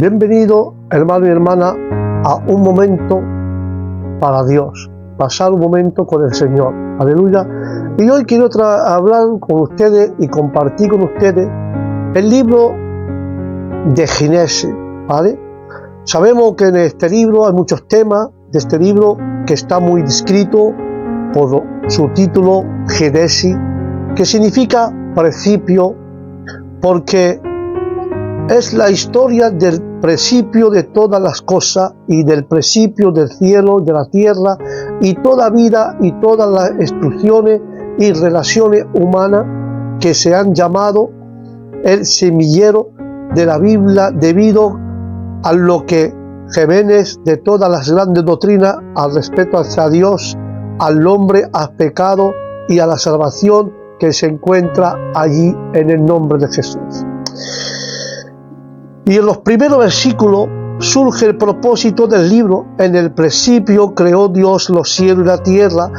Bienvenido, hermano y hermana, a un momento para Dios, pasar un momento con el Señor. Aleluya. Y hoy quiero hablar con ustedes y compartir con ustedes el libro de Génesis, ¿vale? Sabemos que en este libro hay muchos temas de este libro que está muy descrito por su título Génesis, que significa principio, porque es la historia del principio de todas las cosas y del principio del cielo, de la tierra y toda vida y todas las instrucciones y relaciones humanas que se han llamado el semillero de la Biblia debido a lo que Génesis de todas las grandes doctrinas al respecto hacia Dios, al hombre, al pecado y a la salvación que se encuentra allí en el nombre de Jesús. Y en los primeros versículos surge el propósito del libro. En el principio creó Dios los cielos y la tierra,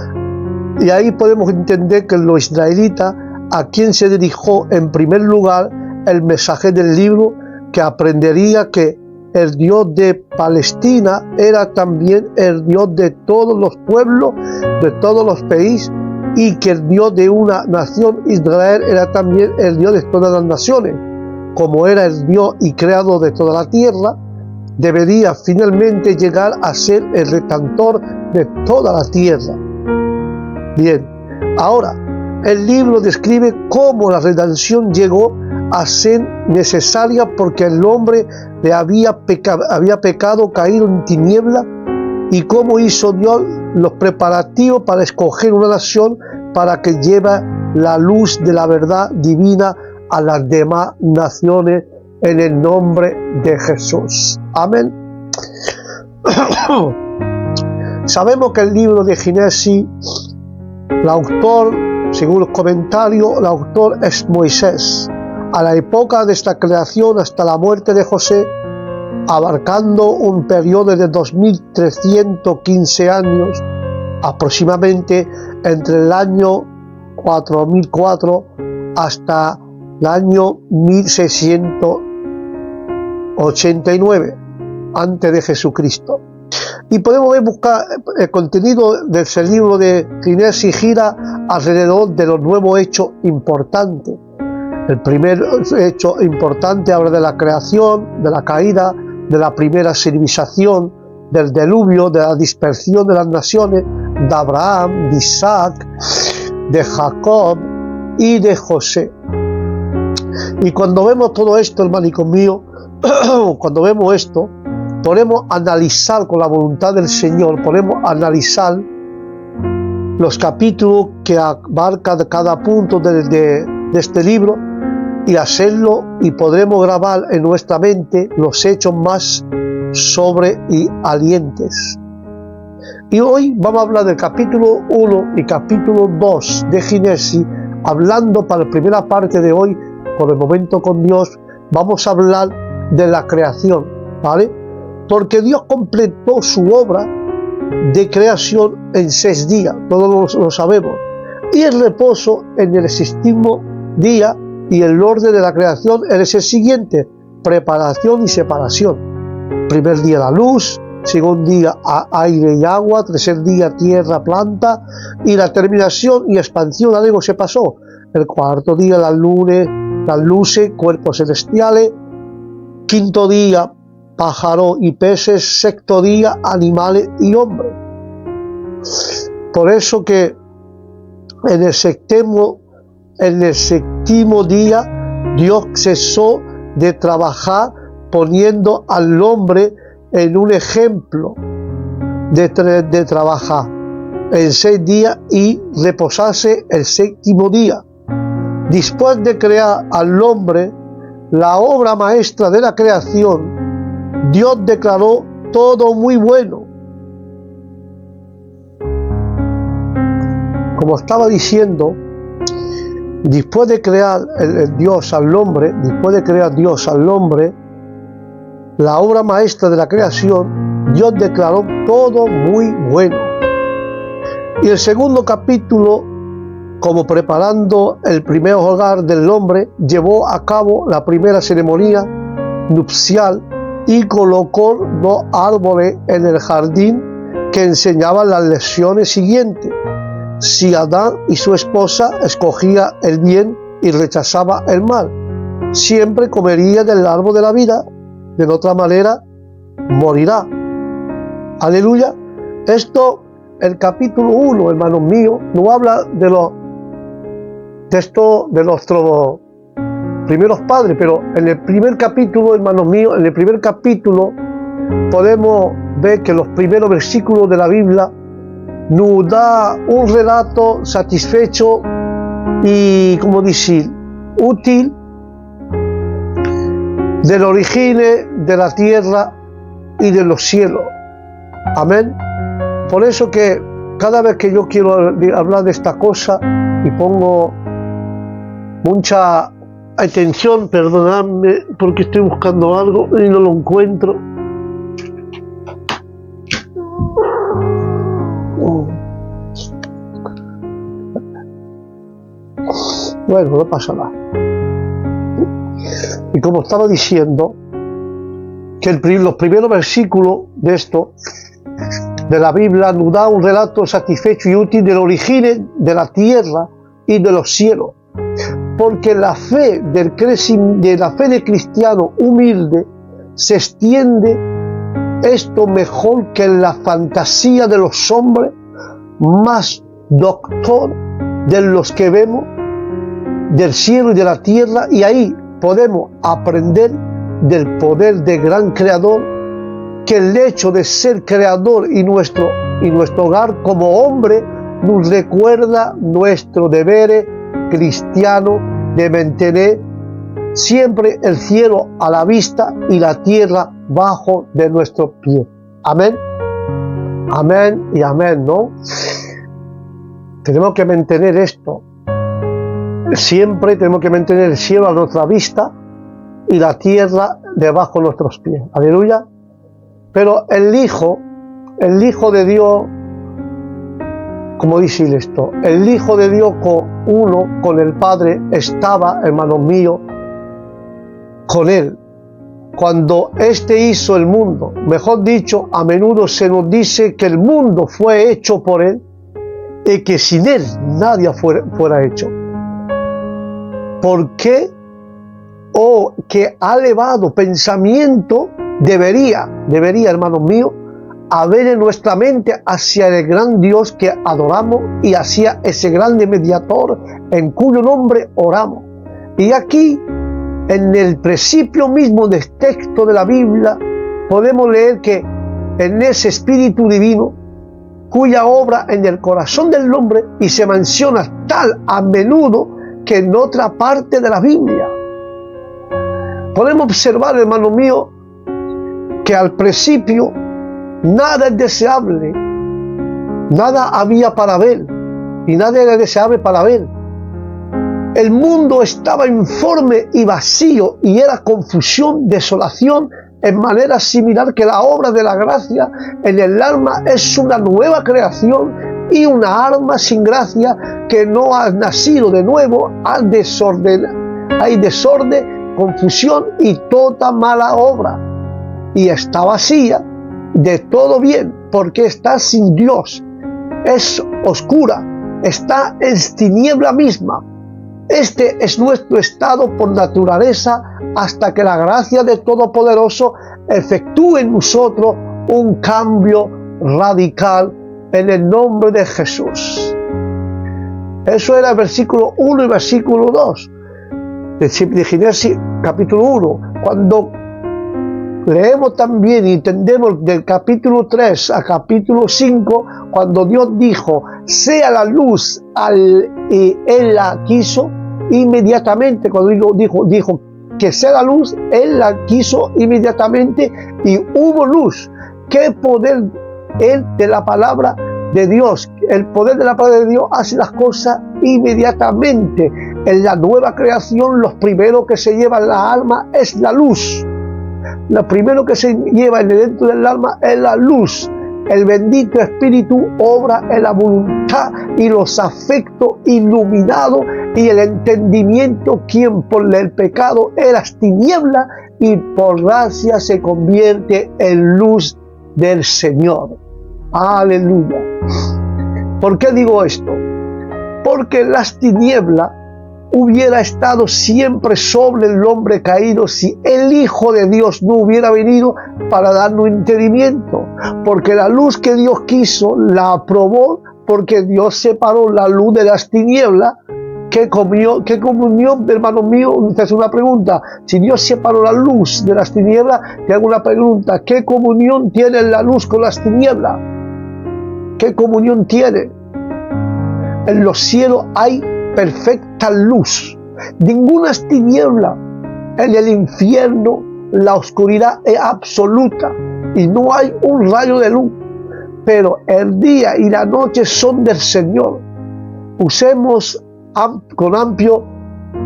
y ahí podemos entender que los israelitas, a quien se dirigió en primer lugar el mensaje del libro, que aprendería que el Dios de Palestina era también el Dios de todos los pueblos, de todos los países, y que el Dios de una nación, Israel, era también el Dios de todas las naciones. Como era el Dios y creador de toda la tierra, debería finalmente llegar a ser el redentor de toda la tierra. Bien, ahora el libro describe cómo la redención llegó a ser necesaria porque el hombre había pecado, caído en tiniebla, y cómo hizo Dios los preparativos para escoger una nación para que lleve la luz de la verdad divina a las demás naciones en el nombre de Jesús. Amén. Sabemos que el libro de Génesis, el autor, según los comentarios, el autor es Moisés. A la época de esta creación hasta la muerte de José, abarcando un periodo de 2315 años, aproximadamente entre el año 4004 hasta el año 1689 antes de Jesucristo. Y podemos buscar el contenido de ese libro de Génesis gira alrededor de los nuevos hechos importantes. El primer hecho importante habla de la creación, de la caída, de la primera civilización, del diluvio, de la dispersión de las naciones, de Abraham, de Isaac, de Jacob y de José. Y cuando vemos todo esto, hermano mío, cuando vemos esto, podemos analizar con la voluntad del Señor, podemos analizar los capítulos que abarca cada punto de este libro y hacerlo, y podremos grabar en nuestra mente los hechos más sobresalientes. Y hoy vamos a hablar del capítulo 1 y capítulo 2 de Génesis, hablando para la primera parte de hoy, por el momento con Dios, vamos a hablar de la creación, ¿vale? Porque Dios completó su obra de creación en 6 días, todos lo sabemos, y el reposo en el 6º día, y el orden de la creación es el siguiente: preparación y separación. Primer día la luz, segundo día aire y agua, tercer día tierra, planta, y la terminación y expansión, algo se pasó. El cuarto día las luces, cuerpos celestiales, quinto día pájaros y peces, sexto día animales y hombres. Por eso que en el séptimo día Dios cesó de trabajar, poniendo al hombre en un ejemplo de trabajar en 6 días y reposarse el 7º día. Después de crear al hombre, la obra maestra de la creación, Dios declaró todo muy bueno. Como estaba diciendo, después de crear Dios al hombre, la obra maestra de la creación, Dios declaró todo muy bueno. Y el segundo capítulo, como preparando el primer hogar del hombre, llevó a cabo la primera ceremonia nupcial y colocó 2 árboles en el jardín que enseñaban las lecciones siguientes. Si Adán y su esposa escogía el bien y rechazaba el mal, siempre comería del árbol de la vida, de otra manera morirá. Aleluya. Esto, el capítulo 1, hermanos míos, no habla de nuestros primeros padres, pero en el primer capítulo, hermanos míos, en el primer capítulo podemos ver que los primeros versículos de la Biblia nos da un relato satisfecho y, como decir, útil del origen de la tierra y de los cielos. Amén. Por eso que cada vez que yo quiero hablar de esta cosa y pongo mucha atención, perdonadme porque estoy buscando algo y no lo encuentro. Bueno, no pasa nada. Y como estaba diciendo, que los primeros versículos de esto, de la Biblia, nos da un relato satisfecho y útil del origen de la tierra y de los cielos. Porque la fe del cristiano humilde se extiende esto mejor que en la fantasía de los hombres más doctor de los que vemos del cielo y de la tierra, y ahí podemos aprender del poder del gran creador, que el hecho de ser creador y nuestro hogar como hombre nos recuerda nuestro deber cristiano de mantener siempre el cielo a la vista y la tierra bajo de nuestros pies. Amén. Amén y amén, ¿no? Tenemos que mantener esto. Siempre tenemos que mantener el cielo a nuestra vista y la tierra debajo de nuestros pies. Aleluya. Pero el Hijo de Dios, ¿cómo decir esto? El Hijo de Dios con el Padre estaba, hermanos míos, con Él. Cuando éste hizo el mundo, mejor dicho, a menudo se nos dice que el mundo fue hecho por Él y que sin Él nadie fuera hecho. ¿Por qué? O que ha elevado pensamiento debería, hermanos míos, haber en nuestra mente hacia el gran Dios que adoramos y hacia ese grande mediador en cuyo nombre oramos. Y aquí, en el principio mismo del texto de la Biblia, podemos leer que en ese Espíritu Divino, cuya obra en el corazón del hombre, y se menciona tal a menudo que en otra parte de la Biblia. Podemos observar, hermano mío, que al principio nada es deseable, nada había para ver y nada era deseable para ver. El mundo estaba informe y vacío y era confusión, desolación, en manera similar que la obra de la gracia en el alma es una nueva creación y una alma sin gracia que no ha nacido de nuevo. Hay desorden, confusión y toda mala obra, y está vacía de todo bien porque está sin Dios, es oscura, está en tiniebla misma. Este es nuestro estado por naturaleza hasta que la gracia de Todopoderoso efectúe en nosotros un cambio radical en el nombre de Jesús. Eso era el versículo 1 y versículo 2 de Génesis capítulo 1. Cuando leemos también y entendemos del capítulo 3 a capítulo 5, cuando Dios dijo, sea la luz, y Él la quiso, inmediatamente, cuando dijo que sea la luz, Él la quiso inmediatamente y hubo luz. ¿Qué poder de la palabra de Dios? El poder de la palabra de Dios hace las cosas inmediatamente. En la nueva creación, lo primero que se lleva en la alma es la luz. Lo primero que se lleva dentro del alma es la luz. El bendito Espíritu obra en la voluntad y los afectos iluminados y el entendimiento, quien por el pecado eras tiniebla y por gracia se convierte en luz del Señor. Aleluya. ¿Por qué digo esto? Porque las tinieblas hubiera estado siempre sobre el hombre caído si el Hijo de Dios no hubiera venido para darnos entendimiento. Porque la luz que Dios quiso la aprobó, porque Dios separó la luz de las tinieblas. ¿Qué comunión, hermano mío? Usted hace una pregunta. Si Dios separó la luz de las tinieblas, te hago una pregunta. ¿Qué comunión tiene la luz con las tinieblas? ¿Qué comunión tiene? En los cielos hay perfecta luz. Ninguna tiniebla. En el infierno la oscuridad es absoluta y no hay un rayo de luz. Pero el día y la noche son del Señor. Usemos con amplio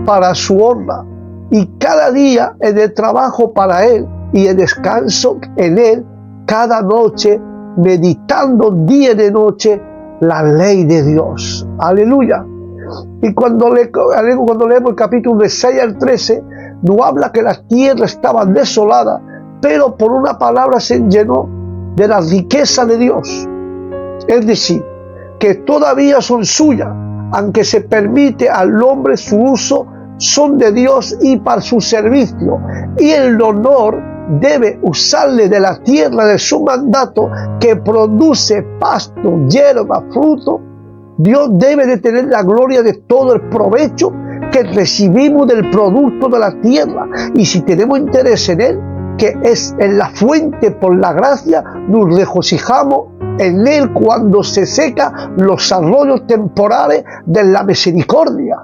para su honra, y cada día en el trabajo para Él y el descanso en Él, cada noche meditando día y de noche la ley de Dios. Aleluya. Y cuando leemos el capítulo de 6 al 13, nos habla que la tierra estaba desolada, pero por una palabra se llenó de la riqueza de Dios. Es decir, que todavía son suyas, aunque se permite al hombre su uso, son de Dios y para su servicio. Y el honor debe usarle de la tierra de su mandato, que produce pasto, hierba, fruto. Dios debe de tener la gloria de todo el provecho que recibimos del producto de la tierra. Y si tenemos interés en Él, que es en la fuente por la gracia, nos regocijamos en Él cuando se seca los arroyos temporales de la misericordia.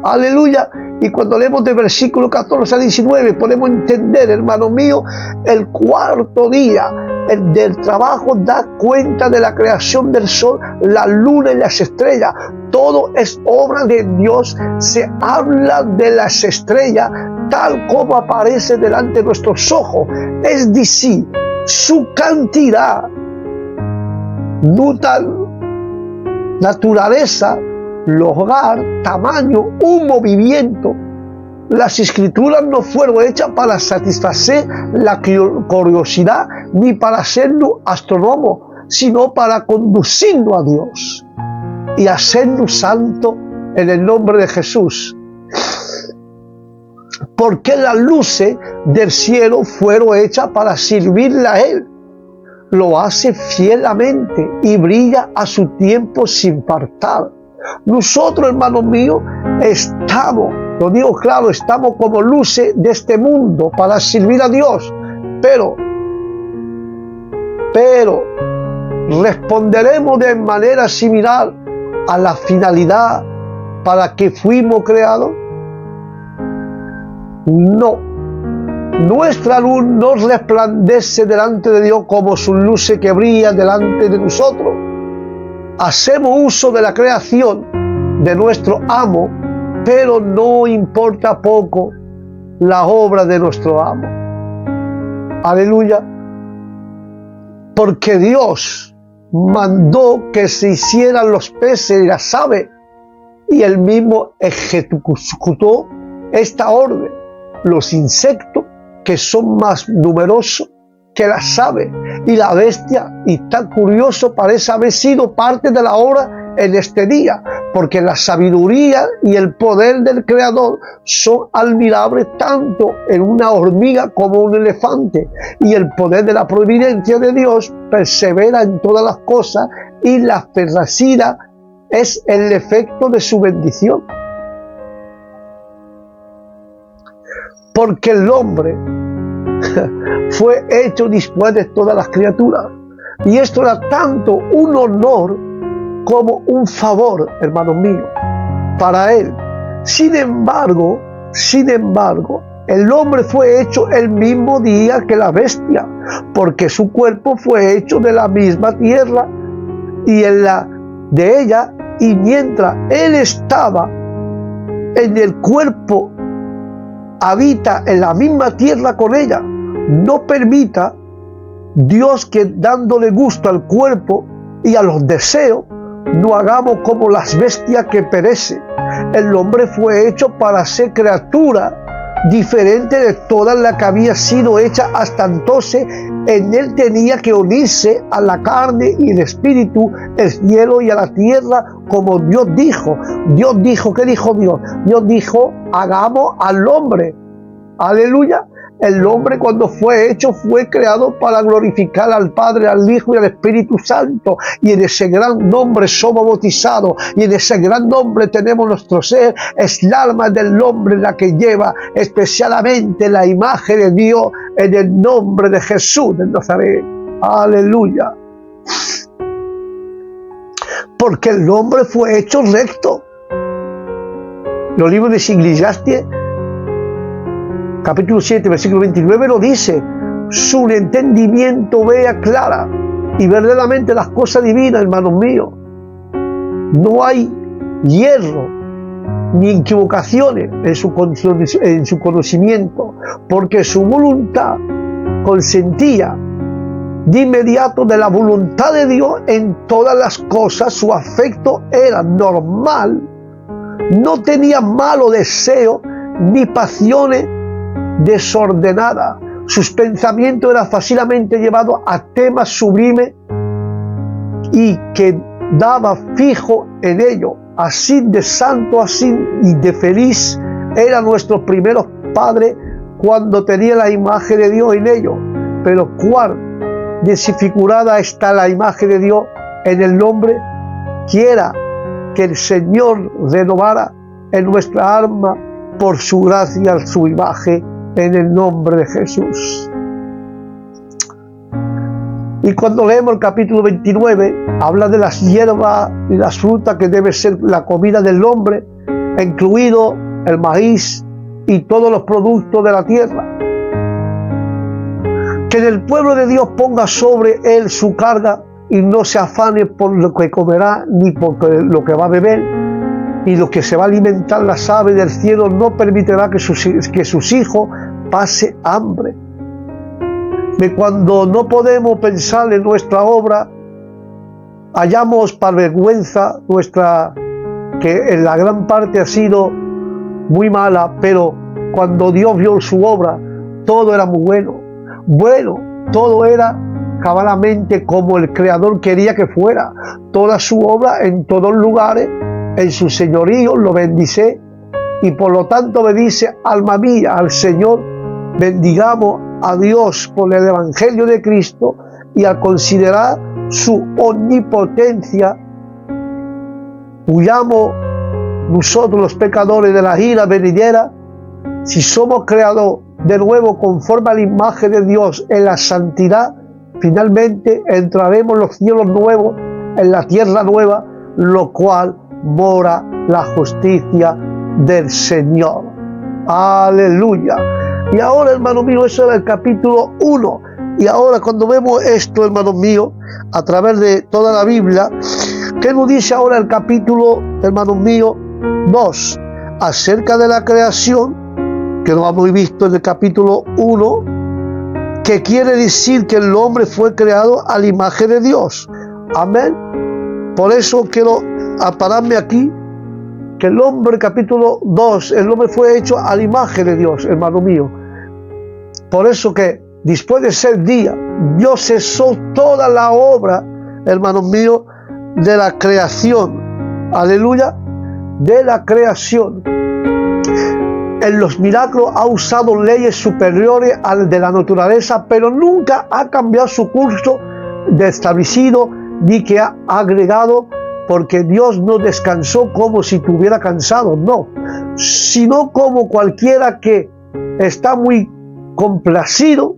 Aleluya. Y cuando leemos de versículo 14 a 19, podemos entender, hermano mío, el cuarto día del trabajo da cuenta de la creación del sol, la luna y las estrellas. Todo es obra de Dios. Se habla de las estrellas tal como aparece delante de nuestros ojos. Es decir, su cantidad, naturaleza, lugar, tamaño, un movimiento. Las escrituras no fueron hechas para satisfacer la curiosidad ni para hacernos astrónomos, sino para conducirnos a Dios y hacernos santos en el nombre de Jesús. Porque las luces del cielo fueron hechas para servirle a Él. Lo hace fielmente y brilla a su tiempo sin faltar. Nosotros, hermanos míos, estamos, lo digo claro, estamos como luces de este mundo para servir a Dios, pero responderemos de manera similar a la finalidad para que fuimos creados. No. Nuestra luz no resplandece delante de Dios como sus luces que brillan delante de nosotros. Hacemos uso de la creación de nuestro amo, pero no importa poco la obra de nuestro amo. Aleluya. Porque Dios mandó que se hicieran los peces y las aves, y Él mismo ejecutó esta orden. Los insectos, que son más numerosos que las aves, y la bestia, y tan curioso parece haber sido parte de la obra en este día, porque la sabiduría y el poder del Creador son admirables tanto en una hormiga como un elefante, y el poder de la providencia de Dios persevera en todas las cosas, y la felicidad es el efecto de su bendición. Porque el hombre fue hecho después de todas las criaturas. Y esto era tanto un honor como un favor, hermanos míos, para Él. Sin embargo, el hombre fue hecho el mismo día que la bestia, porque su cuerpo fue hecho de la misma tierra y de ella, y mientras Él estaba en el cuerpo, habita en la misma tierra con ella. No permita Dios que, dándole gusto al cuerpo y a los deseos, no hagamos como las bestias que perecen. El hombre fue hecho para ser criatura diferente de toda la que había sido hecha hasta entonces. En él tenía que unirse a la carne y el espíritu, el cielo y a la tierra, como Dios dijo. Dios dijo, ¿qué dijo Dios? Dios dijo, hagamos al hombre. Aleluya. El hombre, cuando fue hecho, fue creado para glorificar al Padre, al Hijo y al Espíritu Santo. Y en ese gran nombre somos bautizados. Y en ese gran nombre tenemos nuestro ser. Es el alma del hombre la que lleva especialmente la imagen de Dios en el nombre de Jesús de Nazaret. Aleluya. Porque el hombre fue hecho recto. Los libros de Eclesiastés, capítulo 7, versículo 29, lo dice: su entendimiento vea clara, y verdaderamente las cosas divinas, hermanos míos. No hay hierro ni equivocaciones en su conocimiento, porque su voluntad consentía de inmediato de la voluntad de Dios en todas las cosas. Su afecto era normal, no tenía malo deseo ni pasiones desordenada. Sus pensamientos eran fácilmente llevados a temas sublimes y que daba fijo en ello. Así de santo, así y de feliz eran nuestros primeros padres cuando tenían la imagen de Dios en ellos. Pero cuán desfigurada está la imagen de Dios en el hombre. Quiera que el Señor renovara en nuestra alma por su gracia su imagen, en el nombre de Jesús. Y cuando leemos el capítulo 29, habla de las hierbas y las frutas que debe ser la comida del hombre, incluido el maíz y todos los productos de la tierra. Que en el pueblo de Dios ponga sobre él su carga y no se afane por lo que comerá ni por lo que va a beber, y lo que se va a alimentar las aves del cielo no permitirá que sus hijos pase hambre. De cuando no podemos pensar en nuestra obra, hallamos para vergüenza nuestra, que en la gran parte ha sido muy mala, pero cuando Dios vio su obra, todo era muy bueno. Bueno, todo era cabalmente como el Creador quería que fuera. Toda su obra en todos lugares, en su señorío, lo bendice, y por lo tanto me dice, alma mía, al Señor. Bendigamos a Dios por el Evangelio de Cristo, y al considerar su omnipotencia, huyamos nosotros los pecadores de la ira venidera. Si somos creados de nuevo conforme a la imagen de Dios en la santidad, finalmente entraremos en los cielos nuevos, en la tierra nueva, lo cual mora la justicia del Señor. Aleluya. Y ahora, hermano mío, eso era el capítulo 1. Y ahora, cuando vemos esto, hermano mío, a través de toda la Biblia, ¿qué nos dice ahora el capítulo, hermano mío, 2? Acerca de la creación, que lo hemos visto en el capítulo 1, que quiere decir que el hombre fue creado a la imagen de Dios. Amén. Por eso quiero pararme aquí, que el hombre, capítulo 2, el hombre fue hecho a la imagen de Dios, hermano mío. Por eso que después de 6 días, Dios cesó toda la obra, hermano mío, de la creación. Aleluya, de la creación. En los milagros ha usado leyes superiores al de la naturaleza, pero nunca ha cambiado su curso de establecido, ni que ha agregado, porque Dios no descansó como si estuviera cansado, no, sino como cualquiera que está muy complacido.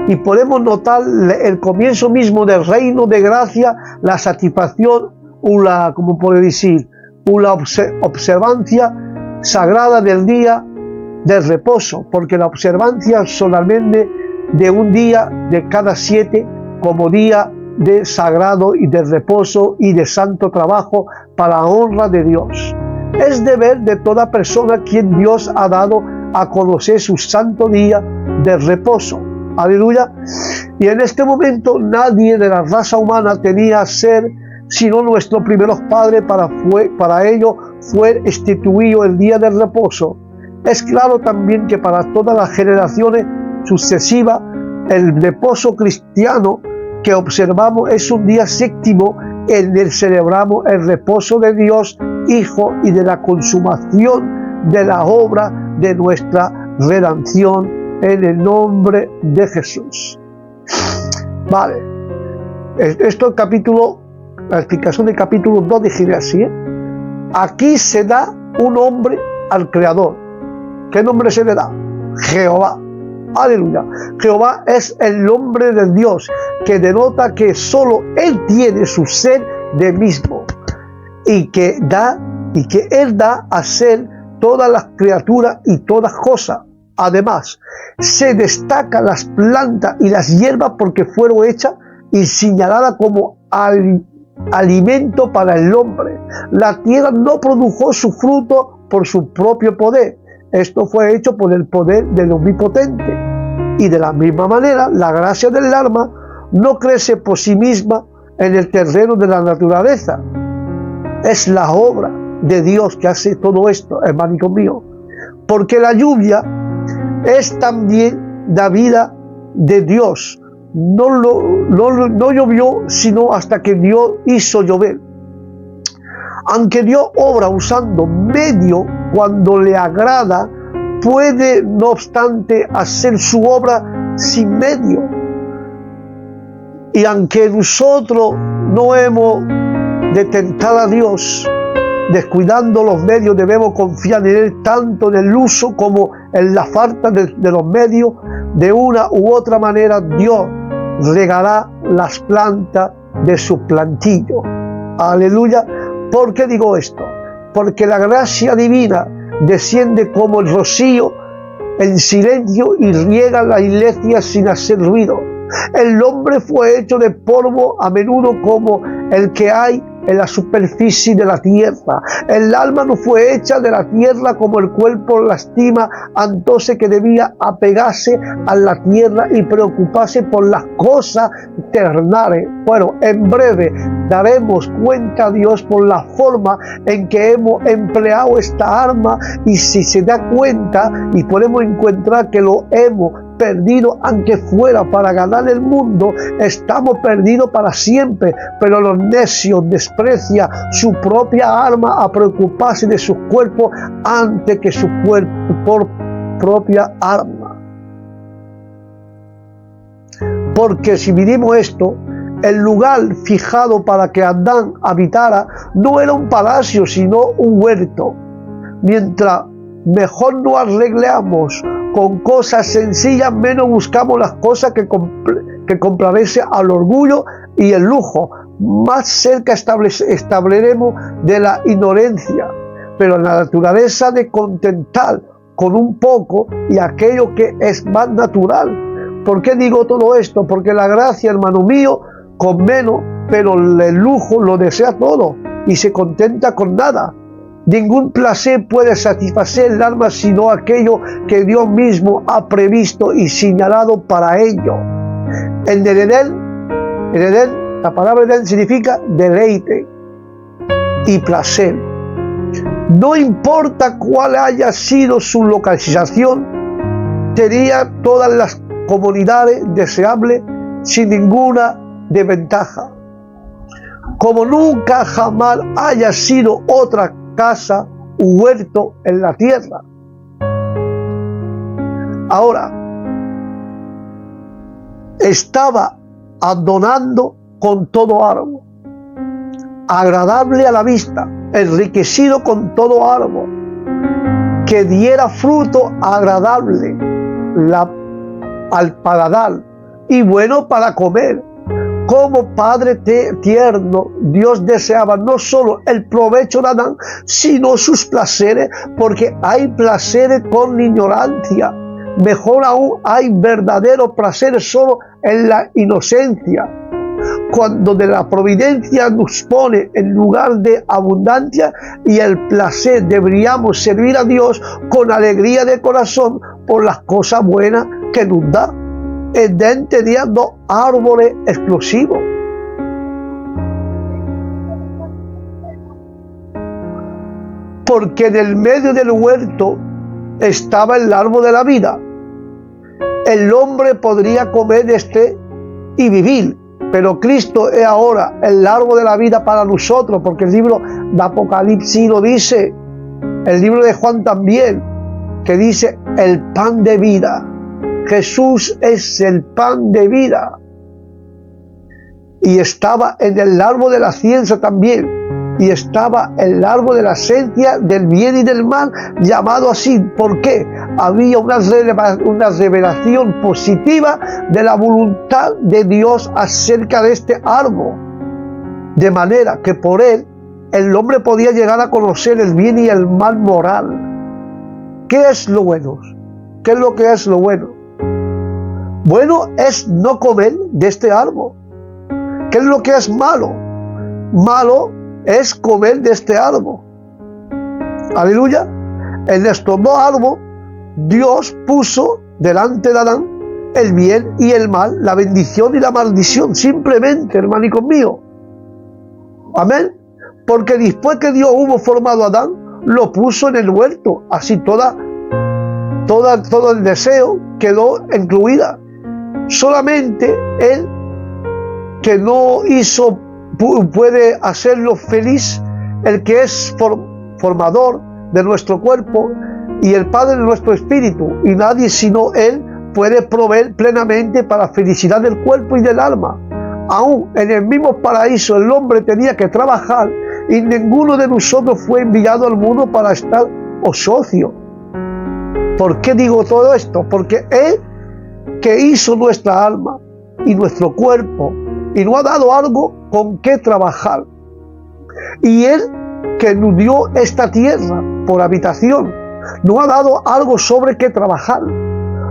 Y podemos notar el comienzo mismo del reino de gracia, la satisfacción o la, como puede decir, o la observancia sagrada del día del reposo, porque la observancia solamente de un día de cada 7 como día de sagrado y de reposo y de santo trabajo para la honra de Dios. Es deber de toda persona quien Dios ha dado a conocer su santo día de reposo. Aleluya. Y en este momento nadie de la raza humana tenía ser sino nuestros primeros padres. Para ello fue instituido el día del reposo, Es claro también que para todas las generaciones sucesivas, el reposo cristiano que observamos es un día séptimo en el que celebramos el reposo de Dios Hijo y de la consumación de la obra de nuestra redención en el nombre de Jesús. Vale, esto es capítulo, la explicación del capítulo 2 de Génesis. Aquí se da un nombre al Creador. ¿Qué nombre se le da? Jehová. Aleluya. Jehová es el nombre de Dios, que denota que solo Él tiene su ser de mismo y que Él da a ser todas las criaturas y todas cosas. Además, se destacan las plantas y las hierbas porque fueron hechas y señaladas como alimento para el hombre. La tierra no produjo su fruto por su propio poder. Esto fue hecho por el poder del Omnipotente. Y de la misma manera, la gracia del alma no crece por sí misma en el terreno de la naturaleza. Es la obra de Dios que hace todo esto, hermano mío. Porque la lluvia es también la vida de Dios. No llovió sino hasta que Dios hizo llover. Aunque Dios obra usando medio cuando le agrada, puede no obstante hacer su obra sin medio. Y aunque nosotros no hemos de tentar a Dios, descuidando los medios, debemos confiar en Él tanto en el uso como en la falta de los medios. De una u otra manera, Dios regará las plantas de su plantillo. Aleluya. ¿Por qué digo esto? Porque la gracia divina desciende como el rocío en silencio y riega la iglesia sin hacer ruido. El hombre fue hecho de polvo a menudo como el que hay en la superficie de la tierra. El alma no fue hecha de la tierra como el cuerpo lastima, entonces que debía apegarse a la tierra y preocuparse por las cosas terrenales. Bueno, en breve daremos cuenta a Dios por la forma en que hemos empleado esta arma, y si se da cuenta y podemos encontrar que lo hemos perdido, aunque fuera para ganar el mundo, estamos perdidos para siempre. Pero los necios desprecian su propia arma a preocuparse de sus cuerpos antes que su propia arma. Porque si miramos esto, el lugar fijado para que Adán habitara no era un palacio, sino un huerto. Mientras mejor nos arreglamos con cosas sencillas, menos buscamos las cosas que complacerse al orgullo y el lujo. Más cerca estableceremos de la ignorancia, pero la naturaleza de contentar con un poco y aquello que es más natural. ¿Por qué digo todo esto? Porque la gracia, hermano mío, con menos, pero el lujo lo desea todo y se contenta con nada. Ningún placer puede satisfacer el alma sino aquello que Dios mismo ha previsto y señalado para ello. En el Edén, la palabra Edén significa deleite y placer. No importa cuál haya sido su localización, tenía todas las comodidades deseables sin ninguna desventaja. Como nunca jamás haya sido otra casa u huerto en la tierra. Ahora, estaba adornando con todo árbol, agradable a la vista, enriquecido con todo árbol, que diera fruto agradable al paladar y bueno para comer. Como Padre tierno, Dios deseaba no solo el provecho de Adán, sino sus placeres, porque hay placeres con ignorancia. Mejor aún, hay verdaderos placeres solo en la inocencia. Cuando de la providencia nos pone en lugar de abundancia y el placer, deberíamos servir a Dios con alegría de corazón por las cosas buenas que nos da. Edén tenía dos árboles exclusivos. Porque en el medio del huerto estaba el árbol de la vida. El hombre podría comer de este y vivir, pero Cristo es ahora el árbol de la vida para nosotros, porque el libro de Apocalipsis lo dice, el libro de Juan también, que dice el pan de vida. Jesús es el pan de vida. Y estaba en el árbol de la ciencia también, y estaba el árbol de la ciencia del bien y del mal, llamado así. ¿Por qué? Había una revelación positiva de la voluntad de Dios acerca de este árbol, de manera que por él el hombre podía llegar a conocer el bien y el mal moral. ¿Qué es lo bueno? ¿Qué es lo que es lo bueno? Bueno es no comer de este árbol. ¿Qué es lo que es malo? Malo es comer de este árbol. Aleluya. En estos dos árboles Dios puso delante de Adán el bien y el mal, la bendición y la maldición, simplemente, hermanico mío. Amén. Porque después que Dios hubo formado a Adán, lo puso en el huerto. Así todo el deseo quedó incluida. Solamente él, que no hizo, puede hacerlo feliz, el que es formador de nuestro cuerpo y el Padre de nuestro espíritu, y nadie sino él puede proveer plenamente para la felicidad del cuerpo y del alma. Aún en el mismo paraíso el hombre tenía que trabajar, y ninguno de nosotros fue enviado al mundo para estar ocioso. ¿Por qué digo todo esto? Porque él que hizo nuestra alma y nuestro cuerpo y nos ha dado algo con qué trabajar, y él que nos dio esta tierra por habitación nos ha dado algo sobre qué trabajar.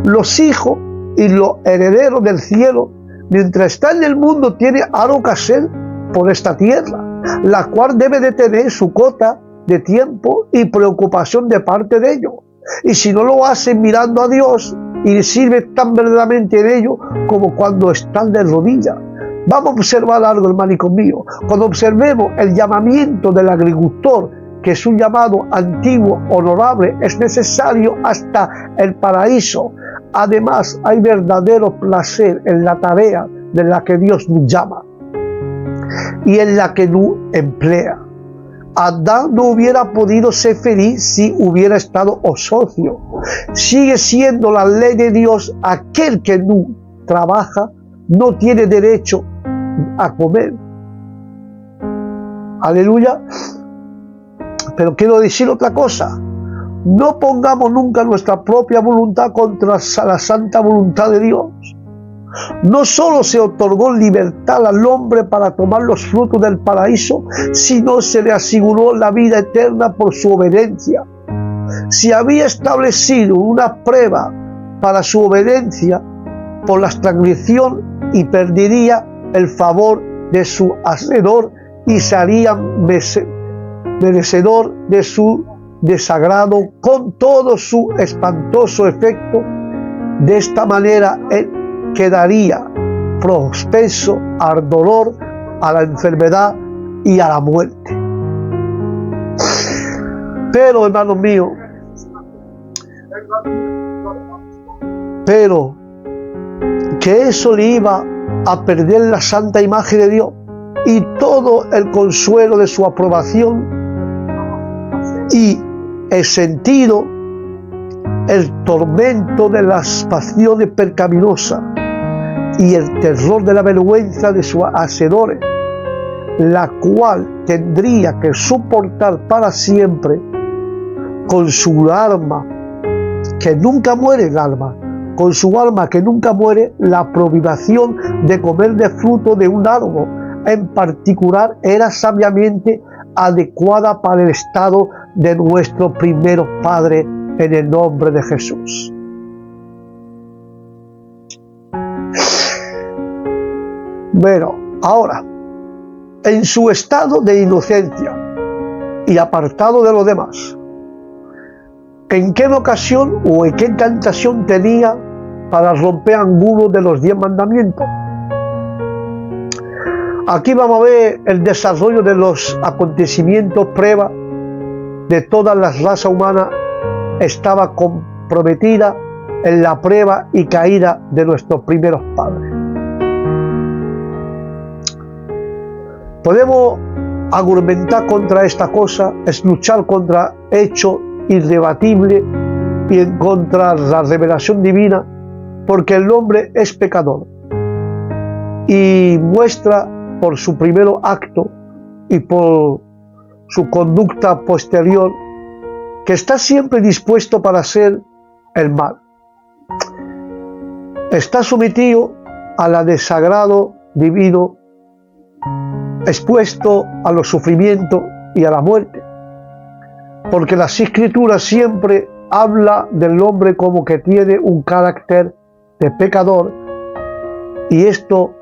Los hijos y los herederos del cielo, mientras está en el mundo, tiene algo que hacer por esta tierra, la cual debe de tener su cota de tiempo y preocupación de parte de ellos. Y si no lo hacen mirando a Dios y sirve tan verdaderamente en ello como cuando están de rodillas. Vamos a observar algo, hermanico mío. Cuando observemos el llamamiento del agricultor, que es un llamado antiguo, honorable, es necesario hasta el paraíso. Además, hay verdadero placer en la tarea de la que Dios nos llama y en la que nos emplea. Adán no hubiera podido ser feliz si hubiera estado ocioso. Sigue siendo la ley de Dios: aquel que no trabaja no tiene derecho a comer. Aleluya. Pero quiero decir otra cosa: no pongamos nunca nuestra propia voluntad contra la santa voluntad de Dios. No solo se otorgó libertad al hombre para tomar los frutos del paraíso, sino se le aseguró la vida eterna por su obediencia. Si había establecido una prueba para su obediencia por la transgresión, y perdería el favor de su hacedor y sería merecedor de su desagrado con todo su espantoso efecto. De esta manera él quedaría propenso al dolor, a la enfermedad y a la muerte. Pero, hermanos míos, que eso le iba a perder la santa imagen de Dios y todo el consuelo de su aprobación y el sentido, el tormento de las pasiones pecaminosas y el terror de la vergüenza de sus hacedores, la cual tendría que soportar para siempre con su alma que nunca muere, con su alma que nunca muere, la prohibición de comer de fruto de un árbol en particular era sabiamente adecuada para el estado de nuestro primero Padre, en el nombre de Jesús. Bueno, ahora, en su estado de inocencia y apartado de los demás, ¿en qué ocasión o en qué tentación tenía para romper alguno de los 10 mandamientos? Aquí vamos a ver el desarrollo de los acontecimientos, prueba de todas las razas humanas estaba comprometida en la prueba y caída de nuestros primeros padres. Podemos argumentar contra esta cosa, es luchar contra hecho irrebatible y en contra la revelación divina, porque el hombre es pecador y muestra por su primer acto y por su conducta posterior que está siempre dispuesto para hacer el mal. Está sometido a la desagrado divino, expuesto a los sufrimientos y a la muerte, porque las escrituras siempre habla del hombre como que tiene un carácter de pecador, y esto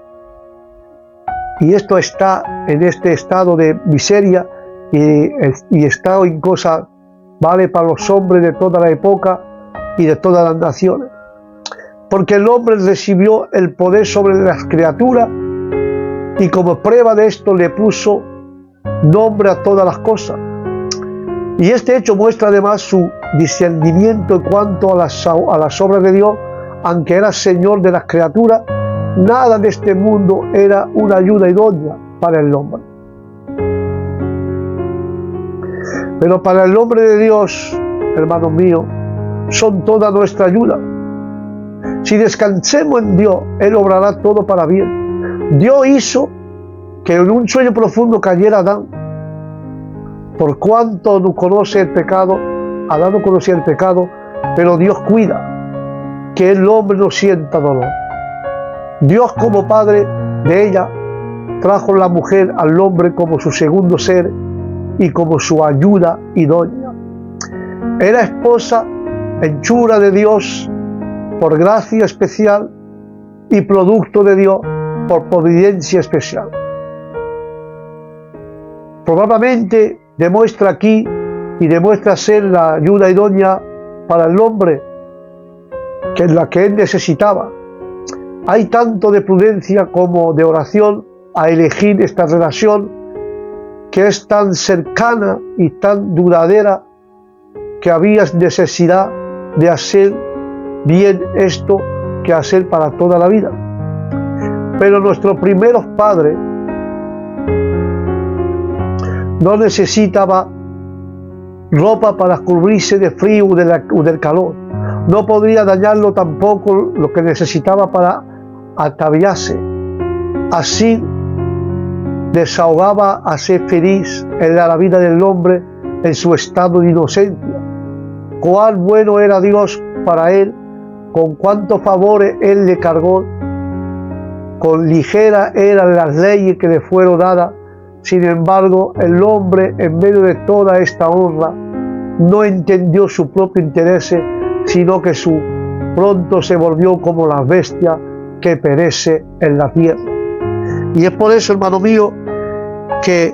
está en este estado de miseria y está en cosa vale para los hombres de toda la época y de todas las naciones, porque el hombre recibió el poder sobre las criaturas y como prueba de esto le puso nombre a todas las cosas. Y este hecho muestra además su discernimiento en cuanto a las obras de Dios, aunque era Señor de las criaturas. Nada de este mundo era una ayuda idónea para el hombre. Pero para el hombre de Dios, hermanos míos, son toda nuestra ayuda. Si descansemos en Dios, Él obrará todo para bien. Dios hizo que en un sueño profundo cayera Adán. Por cuanto no conoce el pecado, Adán no conocía el pecado, pero Dios cuida que el hombre no sienta dolor. Dios, como padre de ella, trajo la mujer al hombre como su segundo ser y como su ayuda idónea. Era esposa, hechura de Dios por gracia especial y producto de Dios por providencia especial. Probablemente demuestra aquí y demuestra ser la ayuda idónea para el hombre, que es la que él necesitaba. Hay tanto de prudencia como de oración a elegir esta relación que es tan cercana y tan duradera que había necesidad de hacer bien esto que hacer para toda la vida. Pero nuestros primeros padres no necesitaban ropa para cubrirse de frío o del calor. No podría dañarlo tampoco lo que necesitaba para ataviarse. Así desahogaba a ser feliz en la vida del hombre en su estado de inocencia. Cuán bueno era Dios para él, con cuántos favores él le cargó, con ligera eran las leyes que le fueron dadas. Sin embargo, el hombre, en medio de toda esta honra, no entendió su propio interés, sino que pronto se volvió como la bestia que perece en la tierra. Y es por eso, hermano mío, que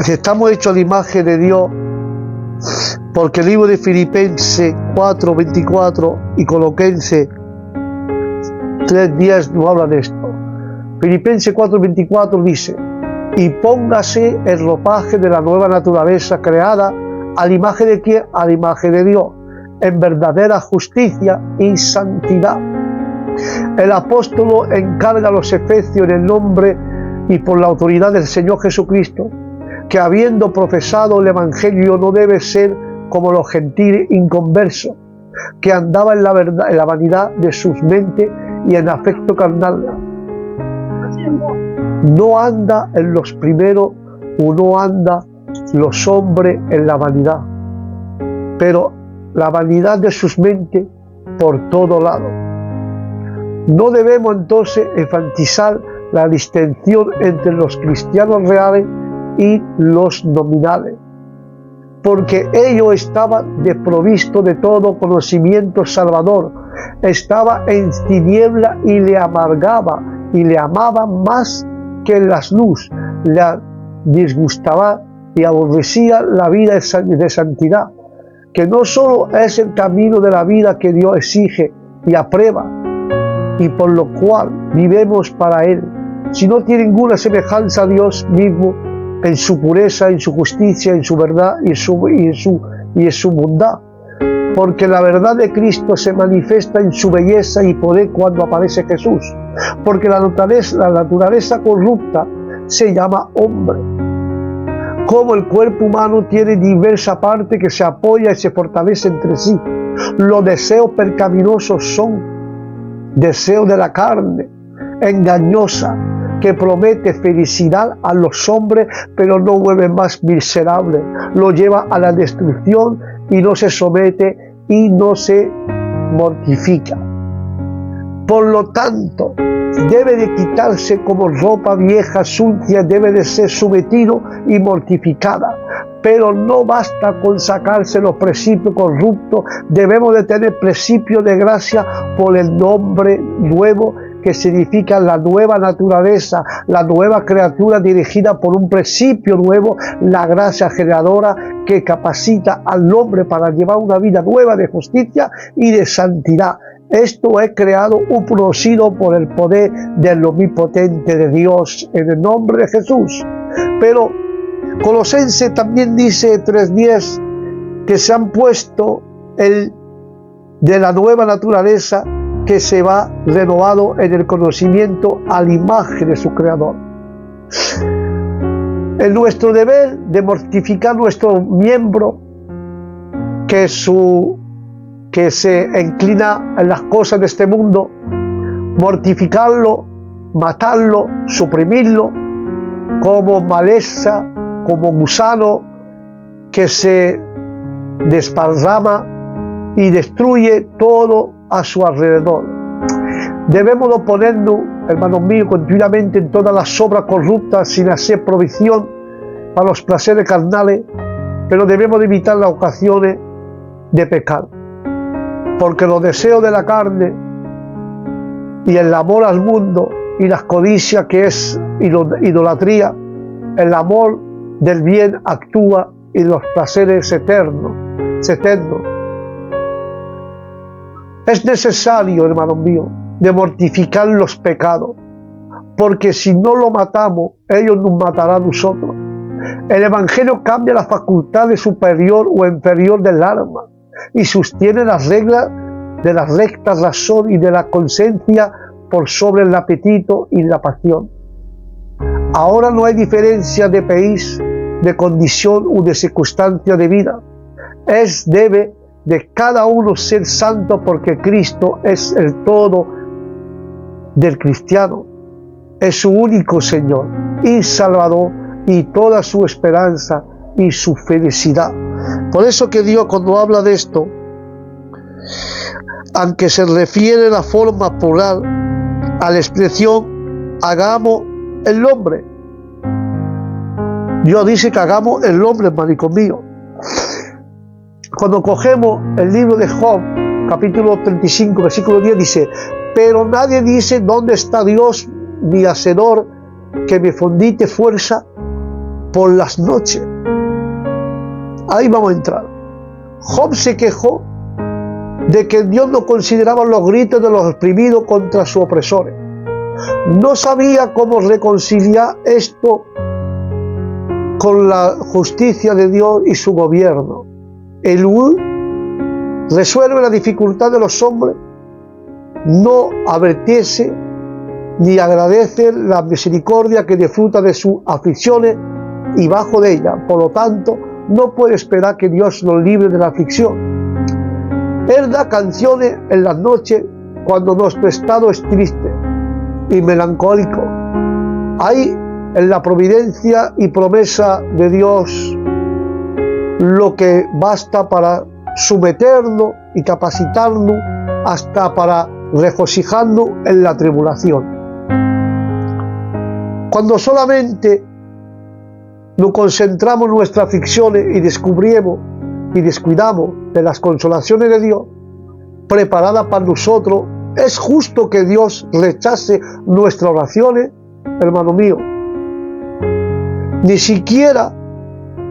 estamos hechos a la imagen de Dios, porque el libro de Filipenses 4:24 y Colosenses 3:10 nos habla de esto. Filipenses 4:24 dice: y póngase el ropaje de la nueva naturaleza creada a la imagen de ¿quién? A la imagen de Dios, en verdadera justicia y santidad. El apóstol encarga a los efesios en el nombre y por la autoridad del Señor Jesucristo, que habiendo profesado el Evangelio no debe ser como los gentiles inconversos, que andaban en la vanidad de sus mentes y en afecto carnal. No anda en los primeros, o no anda los hombres en la vanidad, pero la vanidad de sus mentes por todo lado. No debemos entonces enfatizar la distinción entre los cristianos reales y los nominales, porque ellos estaban desprovistos de todo conocimiento salvador, estaba en tiniebla y le amargaba y le amaba más que las luz, le disgustaba y aborrecía la vida de santidad, que no solo es el camino de la vida que Dios exige y aprueba, y por lo cual vivimos para Él, si no tiene ninguna semejanza a Dios mismo, en su pureza, en su justicia, en su verdad y en su bondad. Porque la verdad de Cristo se manifiesta en su belleza y poder cuando aparece Jesús. Porque la naturaleza corrupta se llama hombre. Como el cuerpo humano tiene diversas partes que se apoyan y se fortalecen entre sí. Los deseos pecaminosos son deseos de la carne, engañosa, que promete felicidad a los hombres, pero no vuelve más miserable. Lo lleva a la destrucción y no se somete y no se mortifica. Por lo tanto, debe de quitarse como ropa vieja, sucia, debe de ser sometido y mortificada. Pero no basta con sacarse los principios corruptos, debemos de tener principios de gracia por el nombre nuevo, que significa la nueva naturaleza, la nueva criatura dirigida por un principio nuevo, la gracia generadora que capacita al hombre para llevar una vida nueva de justicia y de santidad. Esto es creado y producido por el poder del omnipotente de Dios en el nombre de Jesús. Pero Colosenses también dice 3:10 que se han puesto de la nueva naturaleza que se va renovado en el conocimiento a la imagen de su Creador. Es nuestro deber de mortificar nuestro miembro que se inclina en las cosas de este mundo, mortificarlo, matarlo, suprimirlo, como maleza, como gusano que se desparrama y destruye todo a su alrededor. Debemos oponernos, hermanos míos, continuamente en todas las obras corruptas sin hacer provisión para los placeres carnales, pero debemos de evitar las ocasiones de pecar, porque los deseos de la carne y el amor al mundo y las codicias que es idolatría, el amor del bien actúa y los placeres eternos. Es necesario, hermanos míos, de mortificar los pecados, porque si no lo matamos, ellos nos matarán a nosotros. El Evangelio cambia la facultad de superior o inferior del alma y sostiene las reglas de la recta razón y de la conciencia por sobre el apetito y la pasión. Ahora no hay diferencia de país, de condición o de circunstancia de vida. Debe de cada uno ser santo, porque Cristo es el todo del cristiano. Es su único Señor y Salvador y toda su esperanza y su felicidad. Por eso que Dios, cuando habla de esto, aunque se refiere a la forma plural a la expresión hagamos el hombre, Dios dice que hagamos el hombre, hermano mío. Cuando cogemos el libro de Job, capítulo 35, versículo 10, dice: pero nadie dice dónde está Dios, mi hacedor, que me fundite fuerza por las noches. Ahí vamos a entrar. Job se quejó de que Dios no consideraba los gritos de los oprimidos contra sus opresores. No sabía cómo reconciliar esto con la justicia de Dios y su gobierno. Elohim resuelve la dificultad de los hombres, no advirtiese ni agradece la misericordia que disfruta de sus aflicciones y bajo de ella. Por lo tanto, no puede esperar que Dios nos libre de la aflicción. Él da canciones en las noches cuando nuestro estado es triste y melancólico. Hay en la providencia y promesa de Dios lo que basta para someternos y capacitarnos hasta para regocijarnos en la tribulación. Cuando solamente nos concentramos en nuestras aflicciones y descubrimos y descuidamos de las consolaciones de Dios preparadas para nosotros, ¿es justo que Dios rechace nuestras oraciones, hermano mío? Ni siquiera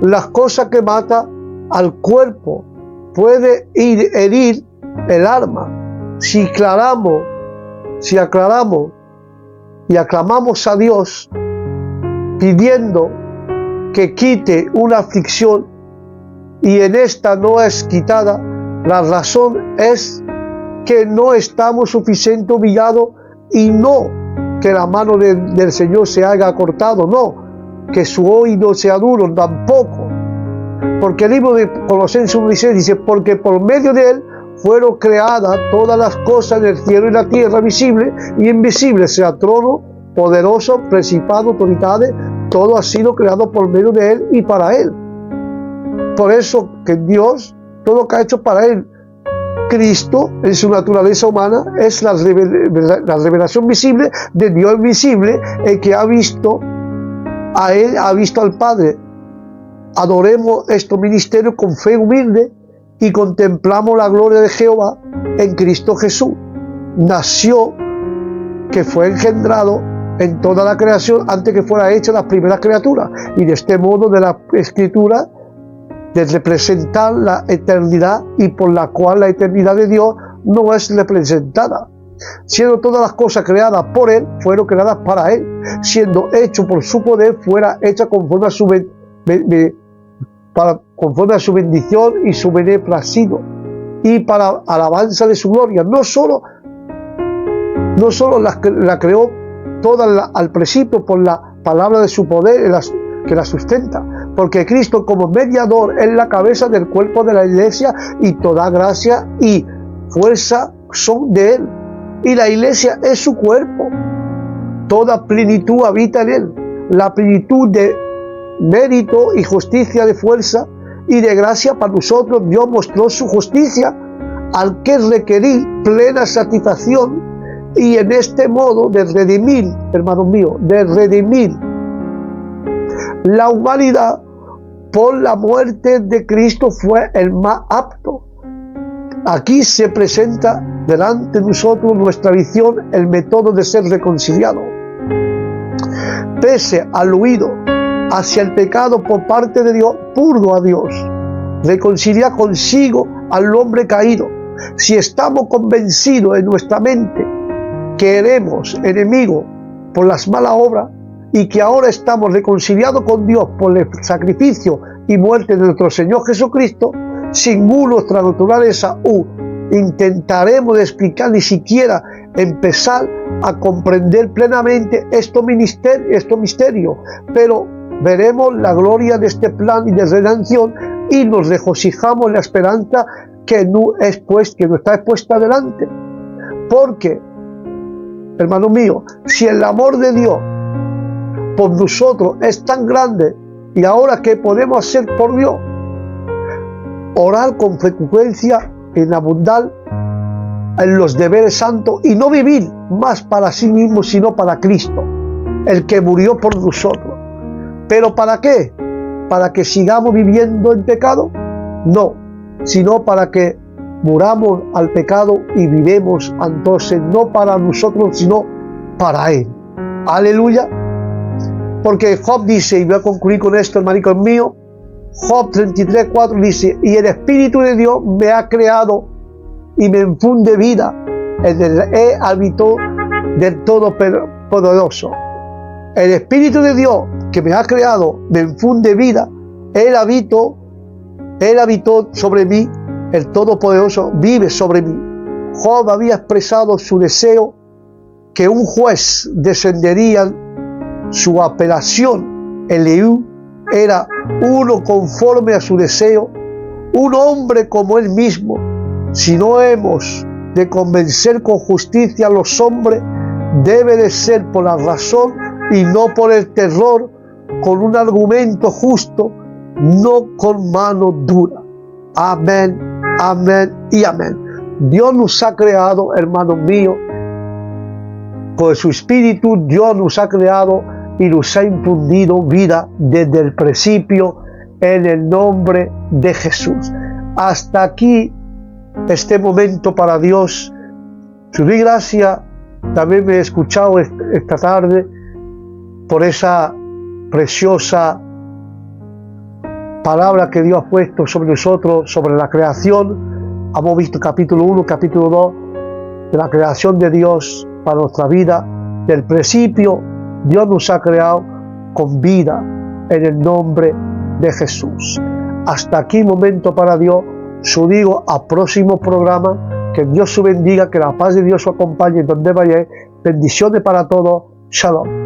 las cosas que matan al cuerpo puede herir el alma. Si aclaramos y aclamamos a Dios pidiendo que quite una aflicción y en esta no es quitada, la razón es que no estamos suficientemente humillados y no que la mano del Señor se haya cortado, no, que su oído sea duro, tampoco. Porque el libro de Colosenses 1:16 dice, porque por medio de él fueron creadas todas las cosas del cielo y la tierra, visibles y invisibles, sea trono, poderoso, principado, autoridades, todo ha sido creado por medio de él y para él. Por eso que Dios, todo lo que ha hecho para él, Cristo en su naturaleza humana es la revelación visible de Dios invisible, el que ha visto a él, ha visto al Padre. Adoremos este ministerio con fe humilde y contemplamos la gloria de Jehová en Cristo Jesús. Nació, que fue engendrado en toda la creación antes que fuera hecha las primeras criaturas, y de este modo de la Escritura de representar la eternidad y por la cual la eternidad de Dios no es representada. Siendo todas las cosas creadas por él, fueron creadas para él. Siendo hecho por su poder, fuera hecha conforme a su bendición y su beneplácito, y para alabanza de su gloria. No solo la creó toda al principio por la palabra de su poder que la sustenta, porque Cristo como mediador es la cabeza del cuerpo de la iglesia, y toda gracia y fuerza son de él, y la iglesia es su cuerpo. Toda plenitud habita en él, la plenitud de mérito y justicia, de fuerza y de gracia para nosotros. Dios mostró su justicia al que requerí plena satisfacción, y en este modo de redimir, hermanos míos, de redimir la humanidad por la muerte de Cristo fue el más apto. Aquí se presenta delante de nosotros nuestra visión, el método de ser reconciliado. Pese al huido hacia el pecado por parte de Dios, purgo a Dios, reconcilia consigo al hombre caído. Si estamos convencidos en nuestra mente que éramos enemigos por las malas obras, y que ahora estamos reconciliados con Dios por el sacrificio y muerte de nuestro Señor Jesucristo, sin nuestra naturaleza intentaremos explicar, ni siquiera empezar a comprender plenamente este misterio, pero veremos la gloria de este plan y de redención, y nos regocijamos en la esperanza que nos está expuesta delante. Porque, hermano mío, si el amor de Dios por nosotros es tan grande, y ahora ¿qué podemos hacer por Dios? Orar con frecuencia, en abundar en los deberes santos, y no vivir más para sí mismo, sino para Cristo, el que murió por nosotros. ¿Pero para qué? ¿Para que sigamos viviendo en pecado? No, sino para que muramos al pecado y vivemos entonces no para nosotros, sino para Él. Aleluya. Porque Job dice, y voy a concluir con esto, hermanitos míos, Job 33:4 dice, y el Espíritu de Dios me ha creado y me infunde vida en el hábito del Todopoderoso. El Espíritu de Dios que me ha creado me infunde vida. Él habitó sobre mí, el Todopoderoso vive sobre mí. Job había expresado su deseo que un juez descendería. Su apelación, Eliú, era uno conforme a su deseo, un hombre como él mismo. Si no hemos de convencer con justicia a los hombres, debe de ser por la razón y no por el terror, con un argumento justo, no con mano dura. Amén, amén y amén. Dios nos ha creado, hermanos míos, con su espíritu. Dios nos ha creado y nos ha infundido vida desde el principio, en el nombre de Jesús. Hasta aquí este momento para Dios. Su gracia. También me he escuchado esta tarde por esa preciosa palabra que Dios ha puesto sobre nosotros, sobre la creación. Hemos visto capítulo 1, capítulo 2 de la creación de Dios para nuestra vida. Del principio Dios nos ha creado con vida, en el nombre de Jesús. Hasta aquí Momento para Dios. Os digo a próximo programa. Que Dios os bendiga, que la paz de Dios os acompañe donde vayáis. Bendiciones para todos. Shalom.